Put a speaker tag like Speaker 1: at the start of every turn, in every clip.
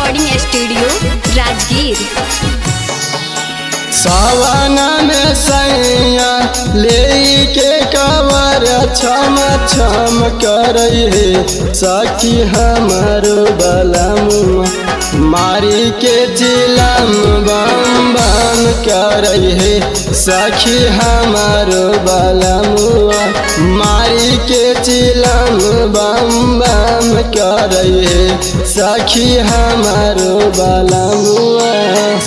Speaker 1: Recording studio Rajgir.
Speaker 2: सावन में सैया लेके कवर छम छम करहे सखी हमारो बलमुआ मारी के चिलम बम बम करहे सखी हमारो बलमुआ मारी के चिलम बम बम करहे सखी हमारो बलमुआ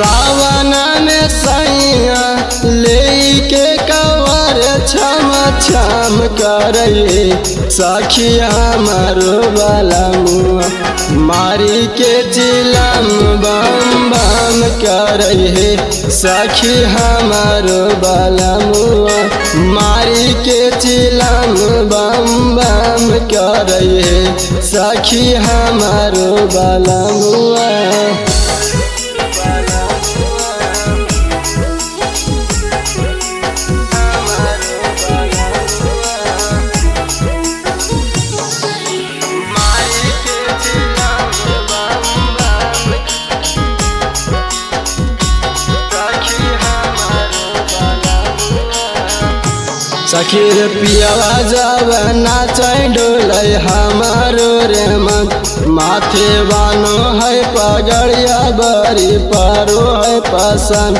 Speaker 2: सावन में सैया लेके कवर छम छम करहे सखी हमारो बलमुआ मारी के चिलम बम बम करहे सखी हमारो बलमुआ मारी के चिलम बम बम करहे सखी हमारो बलमुआ। सखीर पियावा जब नाचे डोले हमारो रे मन माथे बानो है पगड़िया बड़ी पारो है पसंद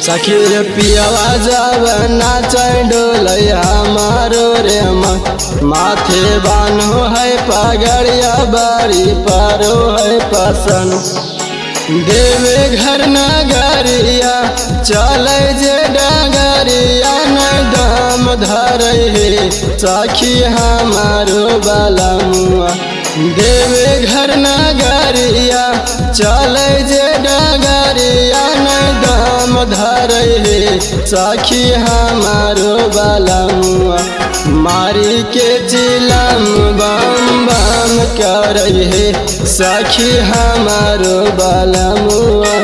Speaker 2: सखीर पियावा जब नाचे डोले हमारो रे मन माथे बानो है पगड़िया बड़ी पारो है पसंद देवे घर नगरिया चले जे डगरिया न दाम धरे सखी हमारो बलमुआ देवे घर नगरिया चले जे डगरिया न दाम धरे सखी हमारो बलमुआ मारी के चिलम बम बम करहे सखी हमारो बलमुआ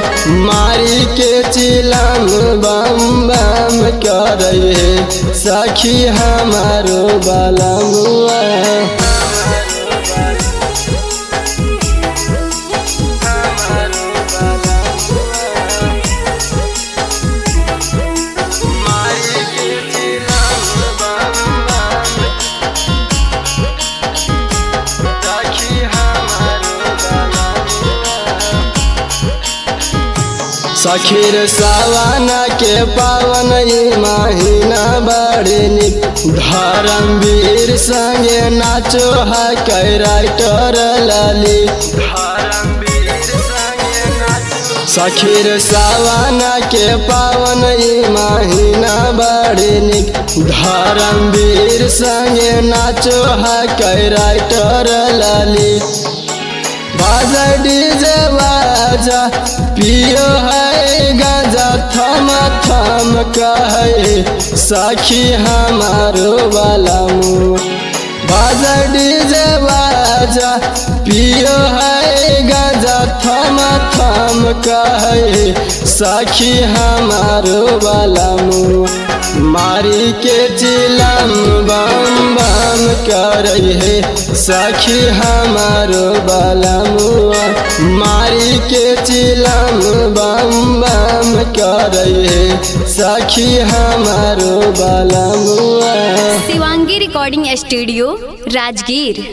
Speaker 2: मारी के चिलम बम बम करहे सखी हमारो बलमुआ। सखीर सावन के पावन महीना बड़े निक धर्मवीर संगे नाचो है कैराइटर लाली सखीर सावन के पावन महीना बड़े निक धर्मवीर संगे नाचो है कैराइटर लाली बाजा डीजे बाजा पियो है गाजा थम थम कहे सखी हमारो बलमुआ बाजा डीजे बाजा पियो है गाजा थम थम कहे सखी हमारो बलमुआ मारी के चिलम बम बम करहे सखी हमारो बलमुआ मारी के चिलम बम बम करहे सखी हमारो बलमुआ।
Speaker 1: Shivangi recording studio Rajgir.